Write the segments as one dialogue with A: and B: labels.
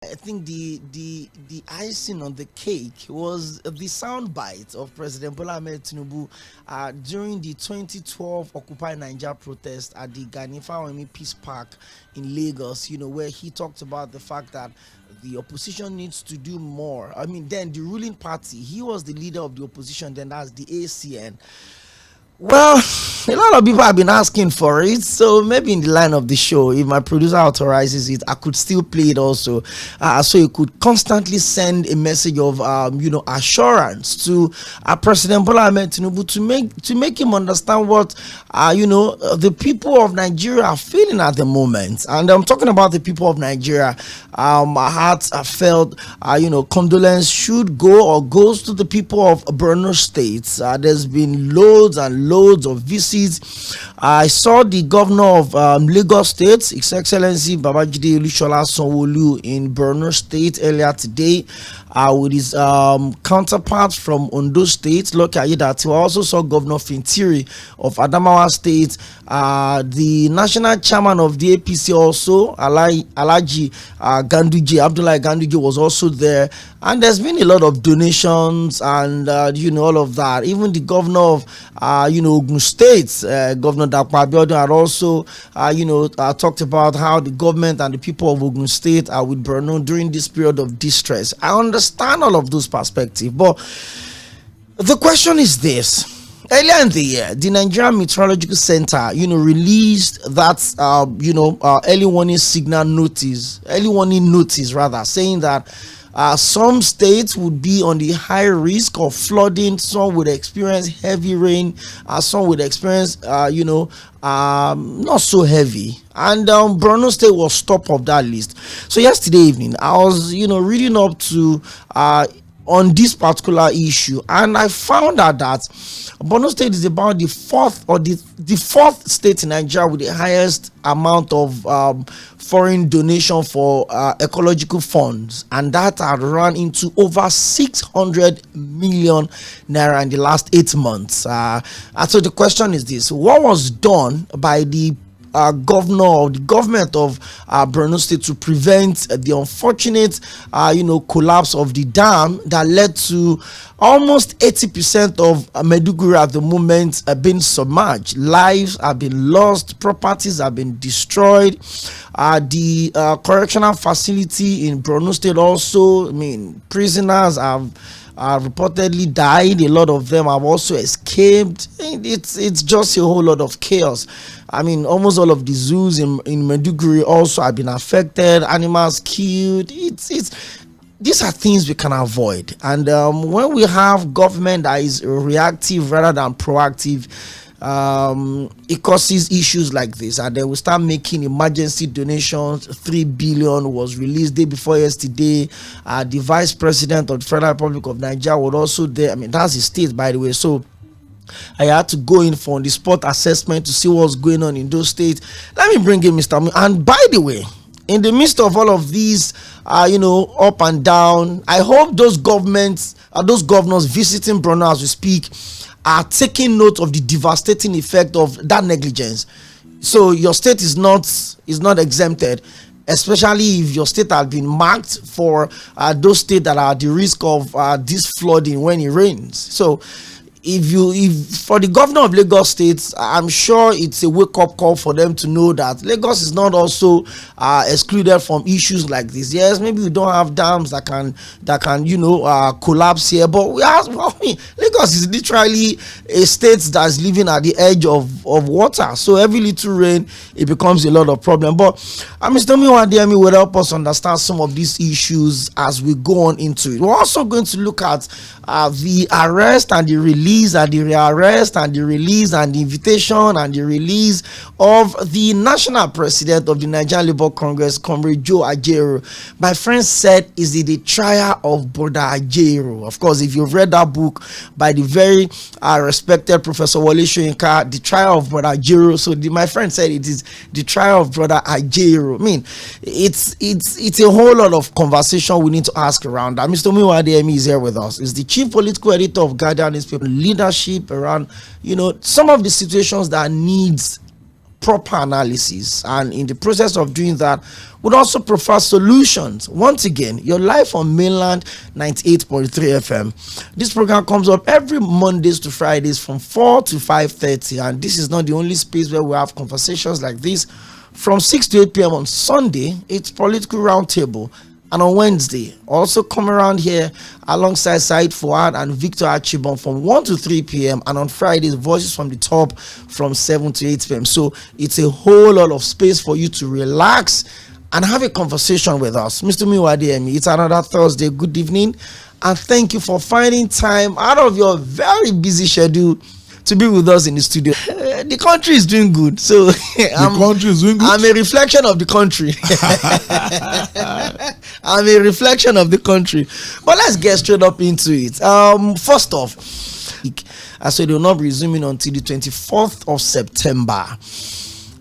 A: I think the icing on the cake was the soundbite of President Bola Ahmed Tinubu during the 2012 Occupy Nigeria protest at the Gani Fawemi Peace Park in Lagos. Where he talked about the fact that the opposition needs to do more. I mean, then the ruling party, he was the leader of the opposition. Then that's the ACN. Well, a lot of people have been asking for it, so maybe in the line of the show, if my producer authorizes it, I could still play it also, so you could constantly send a message of assurance to President Bola Ahmed Tinubu to make him understand what the people of Nigeria are feeling at the moment. And I'm talking about the people of Nigeria. My heart felt condolence should go or goes to the people of Borno State. There's been loads and loads of visits. I saw the governor of Lagos State, His Excellency Babajide Olúṣọlá Sanwo-Olu, in Borno State earlier today with his counterparts from Ondo State, Lucky Aiyedatiwa. I also saw Governor Fintiri of Adamawa State. The national chairman of the APC also, Alhaji Ganduje, Abdullahi Ganduje, was also there. And there's been a lot of donations and all of that. Even the governor of Ogun State, Governor Dapo Abiodun, had also talked about how the government and the people of Ogun State are with Borno during this period of distress. I understand all of those perspectives, but the question is this. Earlier in the year, the Nigerian Meteorological Center, released that, early warning notice, saying that some states would be on the high risk of flooding. Some would experience heavy rain. Some would experience, not so heavy. And Borno State was top of that list. So yesterday evening, I was, reading up to on this particular issue, and I found out that Borno State is about the fourth state in Nigeria with the highest amount of foreign donation for ecological funds, and that had run into over 600 million naira in the last 8 months. And so the question is this: what was done by the governor or the government of Borno State to prevent the unfortunate collapse of the dam that led to almost 80% of Maiduguri at the moment being submerged? Lives have been lost, properties have been destroyed. The correctional facility in Borno State also, prisoners have reportedly died. A lot of them have also escaped. It's just a whole lot of chaos. Almost all of the zoos in Maiduguri also have been affected. Animals killed. These are things we can avoid. And when we have government that is reactive rather than proactive, it causes issues like this, and they will start making emergency donations. 3 billion was released day before yesterday. The vice president of the Federal Republic of Nigeria was also there. That's the state, by the way. So I had to go in for the spot assessment to see what's going on in those states. Let me bring in Mr. And by the way, in the midst of all of these, up and down, I hope those governors visiting Borno as we speak are taking note of the devastating effect of that negligence. So your state is not exempted, especially if your state has been marked for those states that are at the risk of this flooding when it rains. So if for the governor of Lagos State, I'm sure it's a wake-up call for them to know that Lagos is not also excluded from issues like this. Yes, maybe we don't have dams that can collapse here, but Lagos is literally a state that's living at the edge of water. So every little rain, it becomes a lot of problem. But Mr. Miwadiemi will help us understand some of these issues as we go on into it. We're also going to look at the arrest and the release and the rearrest and the release and the invitation and the release of the national president of the Nigerian Labour Congress, Comrade Joe Ajaero. My friend said, is it the trial of Brother Ajaero? Of course, if you've read that book by the very respected Professor Wole Soyinka, The Trial of Brother Ajaero. So my friend said it is the trial of Brother Ajaero. It's a whole lot of conversation we need to ask around that. Mr. Miwadiemi is here with us. He's the chief political editor of Guardian newspaper. Leadership around some of the situations that needs proper analysis, and in the process of doing that, would also provide solutions. Once again, your life on mainland 98.3 FM. This program comes up every Mondays to Fridays from 4 to 5:30, and this is not the only space where we have conversations like this. From 6 to 8 p.m. on Sunday, it's Political Roundtable. And on Wednesday, also come around here alongside Said Fuad and Victor Achibon from 1 to 3 p.m. And on Fridays, Voices from the Top from 7 to 8 p.m. So it's a whole lot of space for you to relax and have a conversation with us. Mr. Miwademi, it's another Thursday. Good evening. And thank you for finding time out of your very busy schedule to be with us in the studio. The country is doing good, so
B: country is doing good.
A: I'm a reflection of the country. I'm a reflection of the country. But let's get straight up into it. First off, so they will not be resuming until the 24th of September,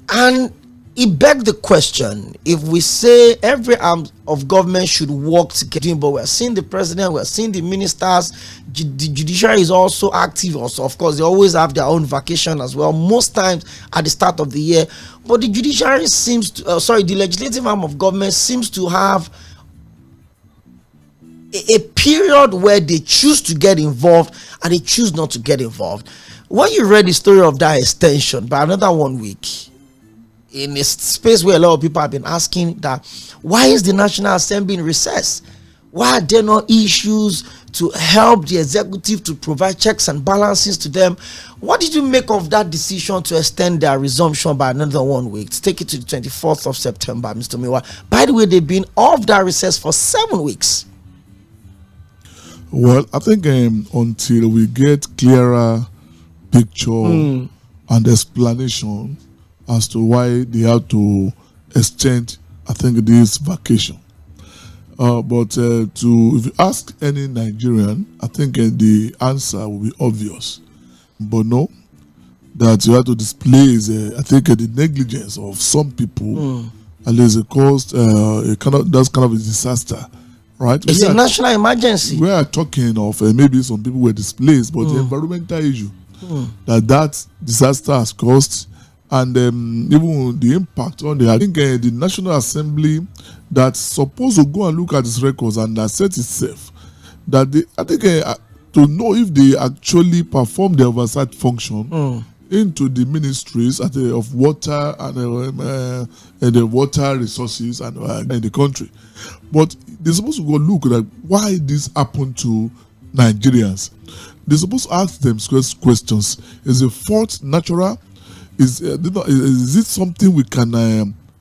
A: and it begs the question: if we say every arm of government should work together, but we're seeing the president, we're seeing the ministers, the judiciary is also active. Also, of course, they always have their own vacation as well, most times at the start of the year. But the judiciary seems to, the legislative arm of government seems to have a period where they choose to get involved and they choose not to get involved. When you read the story of that extension by another 1 week, in a space where a lot of people have been asking that, why is the National Assembly in recess? Why are there no issues to help the executive to provide checks and balances to them? What did you make of that decision to extend their resumption by another 1 week, to take it to the 24th of September, Mr. Miwa? By the way, they've been off that recess for 7 weeks.
B: Well, I think until we get clearer picture and explanation as to why they have to extend, I think, this vacation. But if you ask any Nigerian, I think the answer will be obvious. But no, that you have to display, I think, the negligence of some people, at least it caused that's kind of a disaster, right?
A: It's a national emergency.
B: We are talking of maybe some people were displaced, but the environmental issue that disaster has caused, and even the impact on I think the National Assembly that's supposed to go and look at its records and assess itself, that I think to know if they actually perform the oversight function into the ministries of water and the water resources and in the country. But they're supposed to go look at why this happened to Nigerians. They're supposed to ask them questions. Is the fault natural? Is it something we can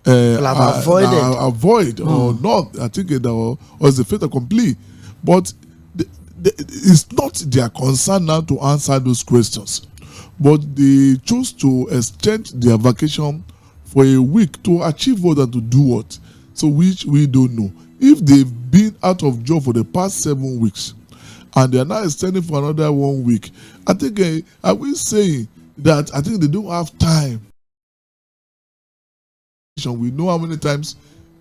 B: avoid or not? I think or is the fait accompli? But it's not their concern now to answer those questions. But they chose to extend their vacation for a week to achieve what and to do what. So which we don't know. If they've been out of job for the past 7 weeks and they are now extending for another 1 week, I think I will say that I think they don't have time. We know how many times,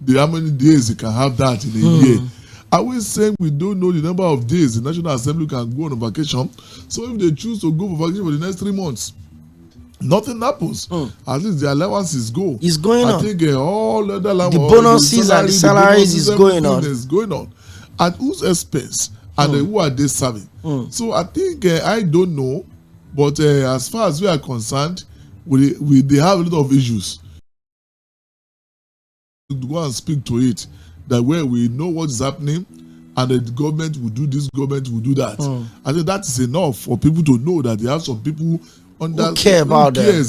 B: how many days they can have that in a year. I will say we don't know the number of days the National Assembly can go on a vacation. So if they choose to go for vacation for the next 3 months, nothing happens. At least the allowances go.
A: It's going on.
B: I think all other
A: the bonuses and the salaries is going on.
B: Is going on. At whose expense? And who are they serving? So I think I don't know. But as far as we are concerned, they have a lot of issues. To go and speak to it, that where we know what is happening, and the government will do this, government will do that. I think that is enough for people to know that they have some people who cares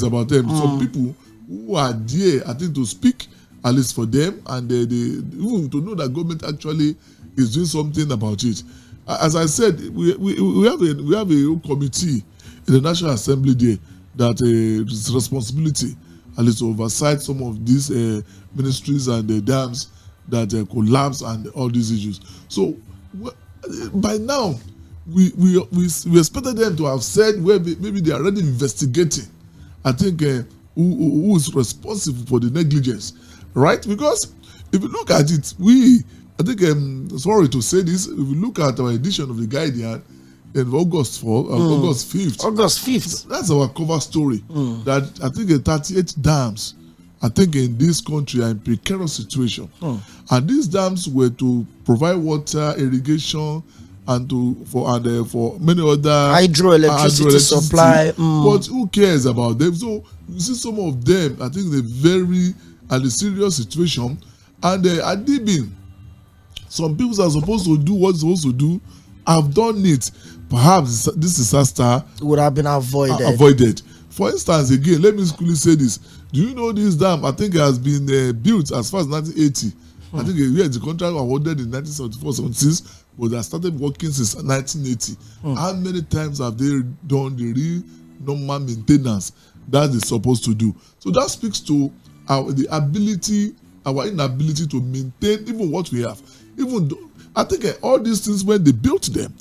B: about them. Some people who are there, I think, to speak at least for them, and they to know that government actually is doing something about it. As I said, we have a committee in the National Assembly there that its responsibility at least to oversight some of these ministries and the dams that collapse and all these issues. So by now, we expected them to have said where maybe they are already investigating. I think who is responsible for the negligence, right? Because if you look at it, I think sorry to say this, if you look at our edition of the Guardian, in August 5th.
A: August 5th.
B: That's our cover story. That I think 38 dams, I think in this country are in precarious situation. And these dams were to provide water, irrigation, and for many other
A: hydroelectricity supply.
B: But who cares about them? So you see some of them, I think they're very at a serious situation, and at Dibin, some people are supposed to do what they're supposed to do, have done it. Perhaps this disaster
A: would have been avoided.
B: For instance, again, let me quickly say this. Do you know this dam? I think it has been built as far as 1980. I think the contract awarded in 1974-76, but they started working since 1980. How many times have they done the real normal maintenance that they're supposed to do? So that speaks to our inability to maintain even what we have. Even though, I think all these things, when they built them,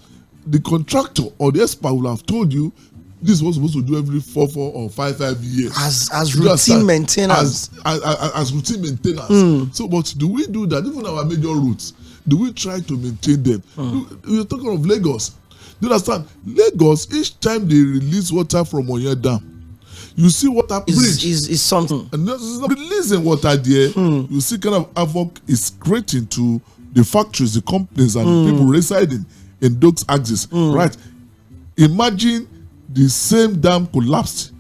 B: the contractor or the expert will have told you this was supposed to do every 4 or 5 years
A: as routine maintenance.
B: As routine maintenance. So, but do we do that? Even our major routes, do we try to maintain them? We're talking of Lagos. Do you understand? Lagos, each time they release water from Oye Dam, you see water bridge
A: is something.
B: And this is not releasing water there. You see kind of havoc is creating to the factories, the companies, and people residing in those axes. Right? Imagine the same dam collapsed.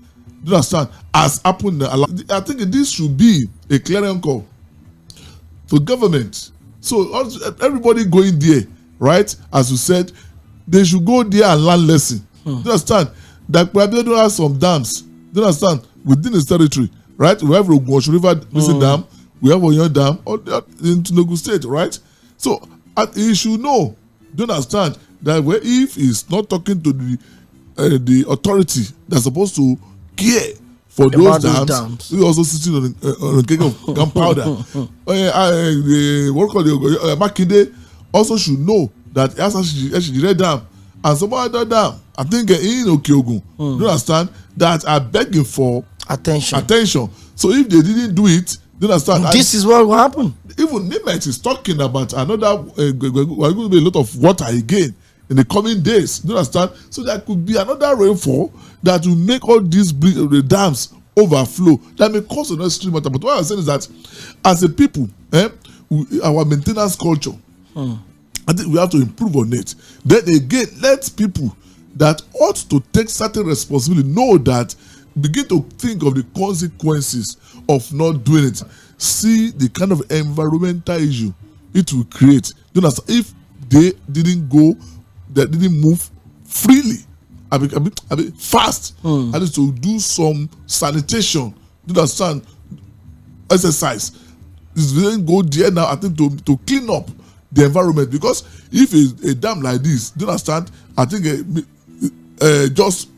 B: Do you understand? As happened. I think this should be a clarion call for government. So everybody going there, right? As you said, they should go there and learn lesson. Do you understand? That probably don't have some dams. Do you understand? Within his territory, right? We have Rᴏᴜᴜᴜ Dam, we have Oyo Dam, or in Tinubu State, right? So he should know. Do you understand that if he's not talking to the authority that's supposed to care for those dams, we also sitting on a cake of gunpowder. Makinde also should know that Eshijire Dam and some other dam, I think in Okeogun, do you understand, that are begging for attention. So if they didn't do it, do you understand?
A: This is what will happen.
B: Even Nimet is talking about another, we're going to be a lot of water again in the coming days. Do you understand? So there could be another rainfall that will make all these dams overflow. That may cause unnecessary matter. But what I'm saying is that as a people, our maintenance culture, I think we have to improve on it. Then again, let people that ought to take certain responsibility know that, begin to think of the consequences of not doing it. See the kind of environmental issue it will create. You know, if they didn't move freely, I mean fast, at least to do some sanitation, do you understand, exercise. It's didn't go there now, I think, to clean up the environment. Because if a dam like this, do you understand, I think just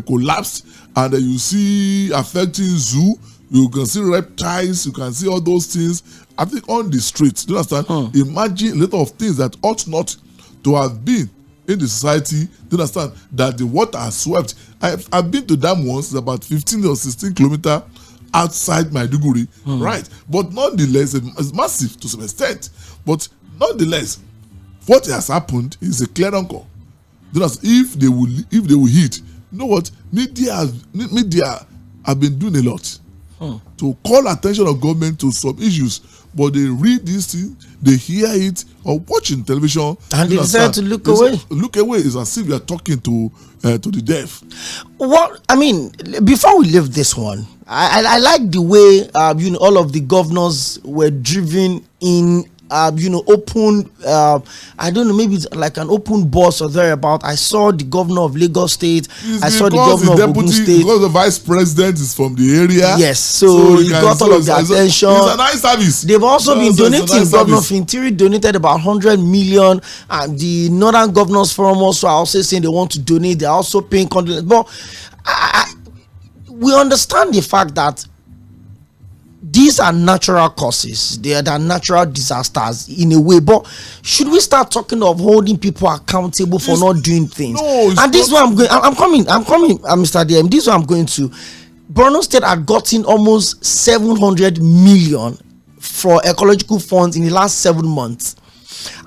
B: collapsed, and you see affecting zoo, you can see reptiles, you can see all those things, I think, on the streets. Do you understand? Imagine a lot of things that ought not to have been in the society. Do you understand? That the water has swept. I've been to dam once, about 15 or 16 kilometers outside Maiduguri, right? But nonetheless, it's massive to some extent. But nonetheless, what has happened is a clear call. If they will hit, you know what? Media have been doing a lot to call attention of government to some issues, but they read this thing, they hear it, or watching television,
A: and they decide to look away.
B: Look away is as if you are talking to the deaf.
A: Well, I mean, before we leave this one, I like the way all of the governors were driven in. Open, I don't know, maybe it's like an open bus or thereabout. I saw the governor of Lagos State. I saw the governor of Ogun State.
B: Because the vice president is from the area.
A: Yes, so he got all of the attention.
B: It's a nice service.
A: They've also been donating. Governor of Interior donated about 100 million. And the Northern Governors Forum also are also saying they want to donate. They're also paying condolence. But we understand the fact that these are natural causes. They are natural disasters in a way. But should we start talking of holding people accountable for not doing things?
B: No,
A: and this is where I'm going. I'm coming, Mr. DM. This is where I'm going to. Borno State had gotten almost 700 million for ecological funds in the last 7 months.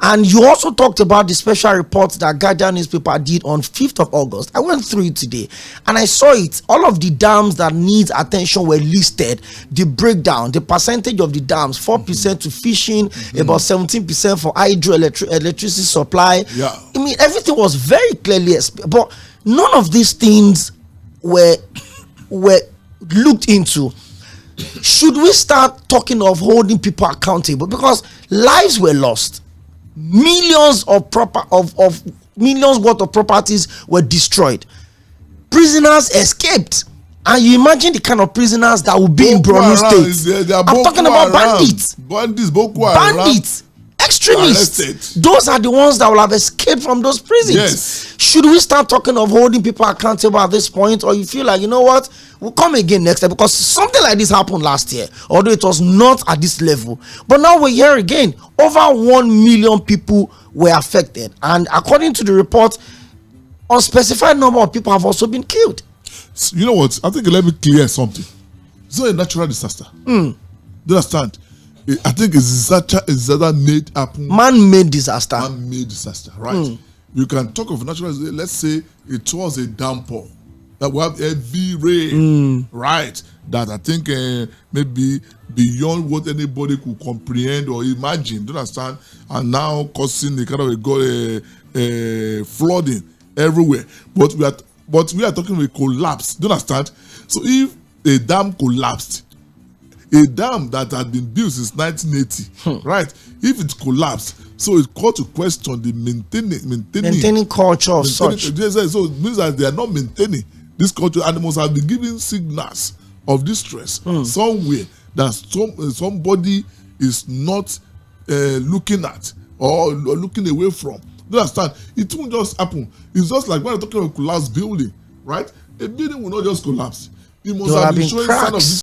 A: And you also talked about the special report that Guardian newspaper did on 5th of August. I went through it today and I saw it. All of the dams that need attention were listed. The breakdown, the percentage of the dams, 4% to fishing, about 17% for electricity supply.
B: Yeah.
A: I mean, everything was very clearly explained, but none of these things were looked into. Should we start talking of holding people accountable? Because lives were lost, millions millions worth of properties were destroyed, prisoners escaped, and you imagine the kind of prisoners that will be in Borno State. I'm talking about bandits, extremists.
B: Arrested.
A: Those are the ones that will have escaped from those prisons.
B: Yes.
A: Should we start talking of holding people accountable at this point, or you feel like, you know what, we'll come again next time? Because something like this happened last year, although it was not at this level, but now we're here again. Over 1 million people were affected, and according to the report, unspecified number of people have also been killed.
B: You know what, I think, let me clear something. It's not a natural disaster. Do you understand? I think it's disaster made happen.
A: Man-made disaster.
B: Man-made disaster, right? You can talk of natural disaster. Let's say it was a downpour that we have heavy rain, right? That I think maybe beyond what anybody could comprehend or imagine. Do you understand? And now causing a kind of a flooding everywhere. But we are talking about a collapse. Do you understand? So if a dam collapsed, a dam that had been built since 1980, right? If it collapsed, so it called to question the maintaining culture of such. So it means that they are not maintaining this culture, and they must have been giving signals of distress somewhere that somebody is not looking at or looking away from. Do you understand? It won't just happen. It's just like when you're talking about collapsed building, right? A building will not just collapse. It must have been showing signs of